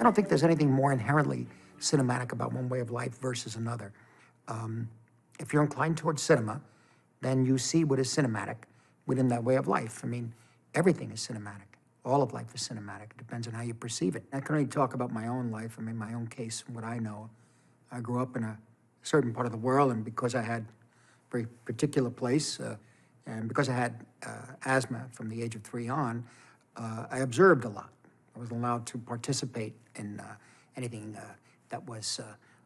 don't think there's anything more inherently cinematic about one way of life versus another. If you're inclined towards cinema, then you see what is cinematic within that way of life. I mean, everything is cinematic. All of life is cinematic. It depends on how you perceive it. I can only talk about my own life. I mean, my own case, what I know. I grew up in a certain part of the world, and because I had a very particular place, and because I had asthma from the age of 3 on, I observed a lot. I was allowed to participate in anything that was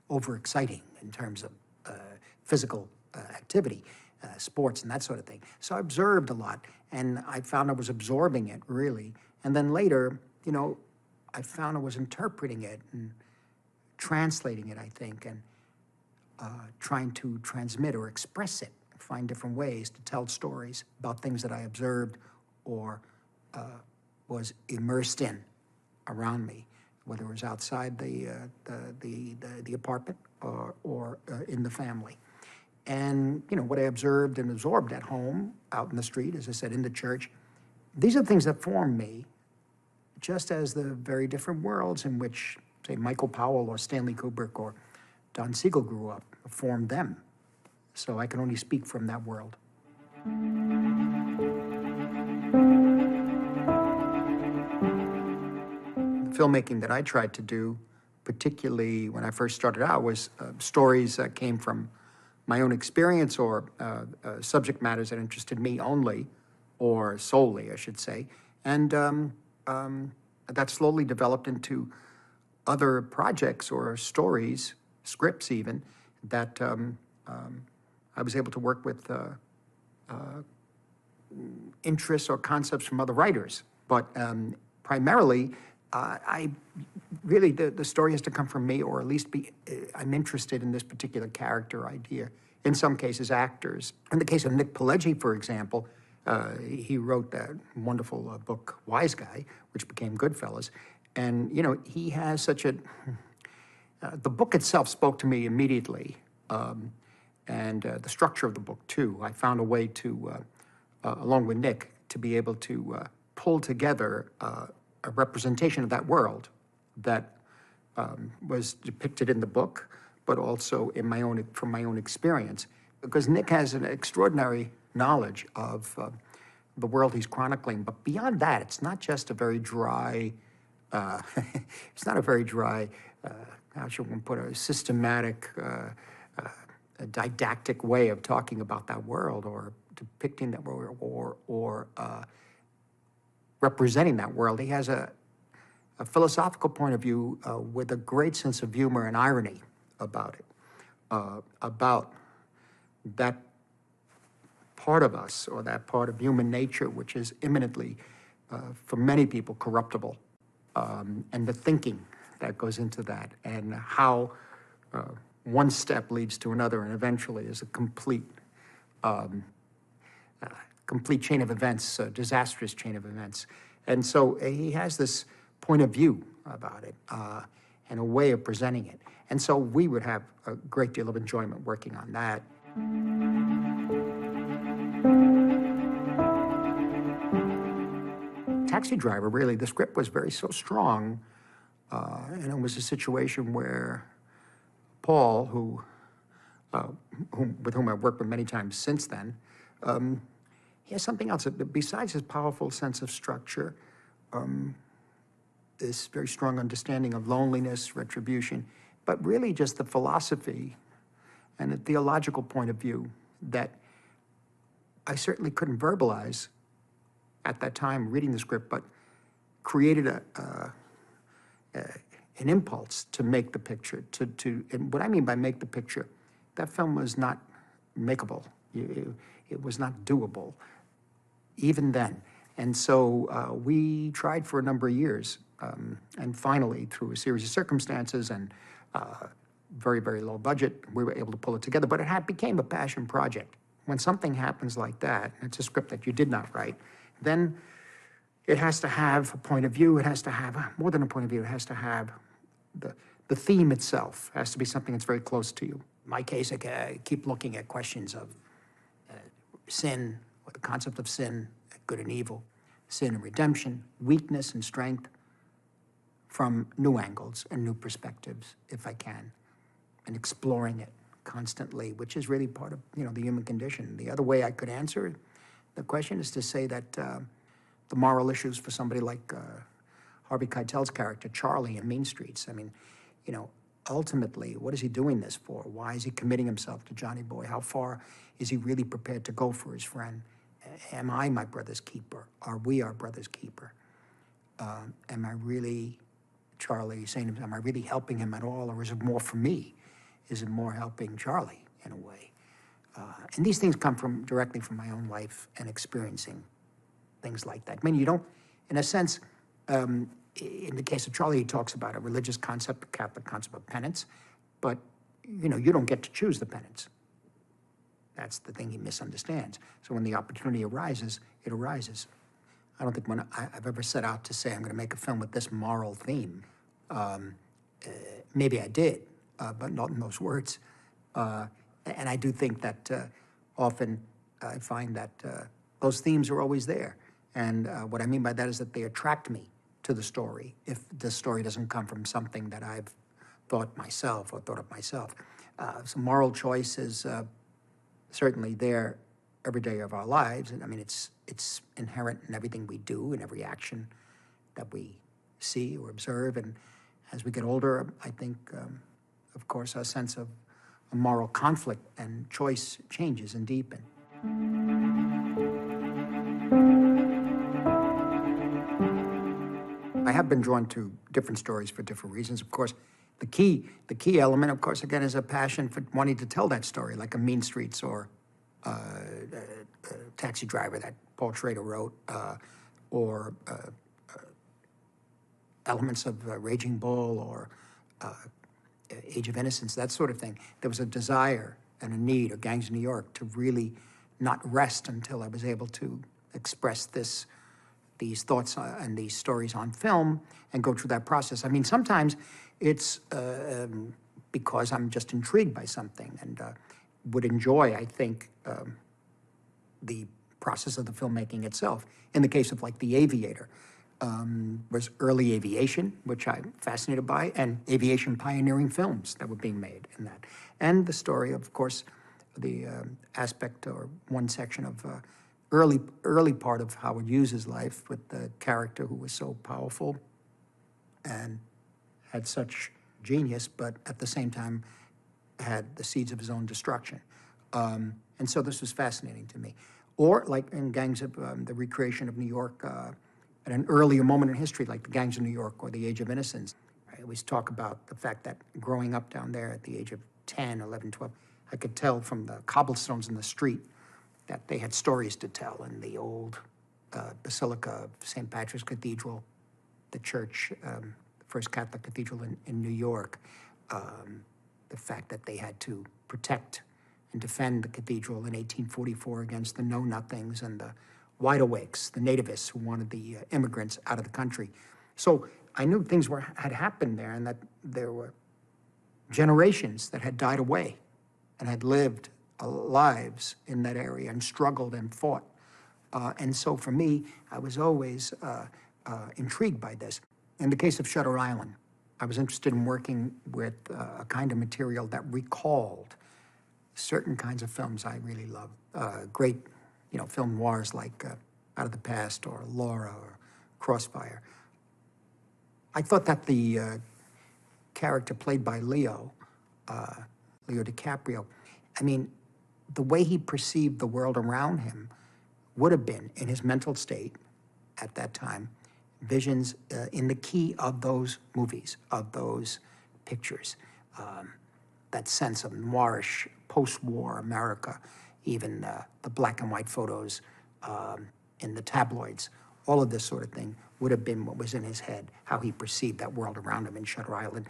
overexciting in terms of physical activity, sports and that sort of thing. So I observed a lot, and I found I was absorbing it, really. And then later, you know, I found I was interpreting it and translating it, I think, and trying to transmit or express it, find different ways to tell stories about things that I observed or was immersed in around me, whether it was outside the apartment or in the family. And, you know, what I observed and absorbed at home, out in the street, as I said, in the church, these are the things that form me, just as the very different worlds in which, say, Michael Powell or Stanley Kubrick or Don Siegel grew up formed them. So I can only speak from that world. The filmmaking that I tried to do, particularly when I first started out, was stories that came from my own experience or subject matters that interested me only, or solely, I should say. And that slowly developed into other projects or stories, scripts even, that I was able to work with interests or concepts from other writers. But primarily, I really, the story has to come from me, or at least I'm interested in this particular character idea. In some cases, actors. In the case of Nick Pileggi, for example, he wrote that wonderful book, Wise Guy, which became Goodfellas. And, you know, he has such a... the book itself spoke to me immediately, and the structure of the book, too. I found a way to, along with Nick, to be able to pull together a representation of that world that was depicted in the book, but also in from my own experience. Because Nick has an extraordinary knowledge of the world he's chronicling. But beyond that, it's not just a very dry, it's not a very dry, how should one put it, a systematic, a didactic way of talking about that world or depicting that world or representing that world. He has a philosophical point of view with a great sense of humor and irony about it, about that part of us or that part of human nature which is imminently, for many people, corruptible, and the thinking that goes into that, and how one step leads to another, and eventually is a complete chain of events, a disastrous chain of events. And so he has this point of view about it and a way of presenting it. And so we would have a great deal of enjoyment working on that. Taxi Driver, really, the script was so strong, and it was a situation where Paul, with whom I've worked with many times since then, he has something else. Besides his powerful sense of structure, this very strong understanding of loneliness, retribution, but really just the philosophy and a theological point of view that I certainly couldn't verbalize at that time reading the script, but created an impulse to make the picture. And what I mean by make the picture, that film was not makeable. It was not doable, even then. And so we tried for a number of years, and finally, through a series of circumstances and very, very low budget, we were able to pull it together. But it became a passion project. When something happens like that, it's a script that you did not write, then it has to have a point of view. It has to have more than a point of view. It has to have the theme itself. It has to be something that's very close to you. In my case, I keep looking at questions of sin, or the concept of sin, good and evil, sin and redemption, weakness and strength, from new angles and new perspectives, if I can, and exploring it constantly, which is really part of, the human condition. The other way I could answer the question is to say that the moral issues for somebody like Harvey Keitel's character, Charlie, in Mean Streets, I mean, ultimately, what is he doing this for? Why is he committing himself to Johnny Boy? How far is he really prepared to go for his friend? Am I my brother's keeper? Are we our brother's keeper? Am I really, Charlie, saying, am I really helping him at all, or is it more for me? Is it more helping Charlie in a way? And these things come directly from my own life and experiencing things like that. I mean, you don't, in a sense, in the case of Charlie, he talks about a religious concept, a Catholic concept of penance, but, you don't get to choose the penance. That's the thing he misunderstands. So when the opportunity arises, it arises. I don't think I've ever set out to say I'm going to make a film with this moral theme. Maybe I did, but not in those words. And I do think that often I find that those themes are always there. And what I mean by that is that they attract me to the story if the story doesn't come from something that I've thought of myself. So moral choice is certainly there every day of our lives. And I mean, it's inherent in everything we do, in every action that we see or observe. And as we get older, I think, of course, our sense of a moral conflict and choice changes and deepens. I have been drawn to different stories for different reasons. Of course, the key element, of course, again, is a passion for wanting to tell that story, like a Mean Streets or Taxi Driver that Paul Schrader wrote, or elements of Raging Bull or Age of Innocence, that sort of thing. There was a desire and a need, or Gangs of New York, to really not rest until I was able to express these thoughts and these stories on film and go through that process. I mean, sometimes it's because I'm just intrigued by something and would enjoy, I think, the process of the filmmaking itself. In the case of, like, The Aviator, was early aviation, which I'm fascinated by, and aviation pioneering films that were being made in that. And the story, of course, the aspect or one section of early part of Howard Hughes' life with the character who was so powerful and had such genius, but at the same time had the seeds of his own destruction. And so this was fascinating to me. Or, like in Gangs of, the recreation of New York at an earlier moment in history, like the Gangs of New York or the Age of Innocence. I always talk about the fact that growing up down there at the age of 10, 11, 12, I could tell from the cobblestones in the street that they had stories to tell in the old Basilica of St. Patrick's Cathedral, the church, the first Catholic cathedral in New York, the fact that they had to protect and defend the cathedral in 1844 against the know-nothings and the wide-awakes, the nativists who wanted the immigrants out of the country. So I knew things had happened there, and that there were generations that had died away and had lived lives in that area and struggled and fought. And so for me, I was always intrigued by this. In the case of Shutter Island, I was interested in working with a kind of material that recalled certain kinds of films I really love. Great, film noirs like Out of the Past or Laura or Crossfire. I thought that the character played by Leo DiCaprio, I mean, the way he perceived the world around him would have been, in his mental state at that time, visions in the key of those movies, of those pictures. That sense of noirish, post-war America, even the black and white photos in the tabloids, all of this sort of thing would have been what was in his head, how he perceived that world around him in Shutter Island,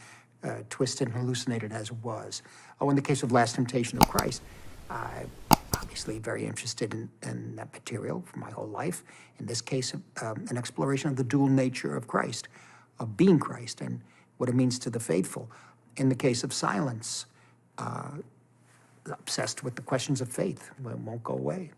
twisted and hallucinated as it was. Oh, in the case of Last Temptation of Christ, I'm obviously very interested in that material for my whole life. In this case, an exploration of the dual nature of Christ, of being Christ, and what it means to the faithful. In the case of Silence, obsessed with the questions of faith, it won't go away.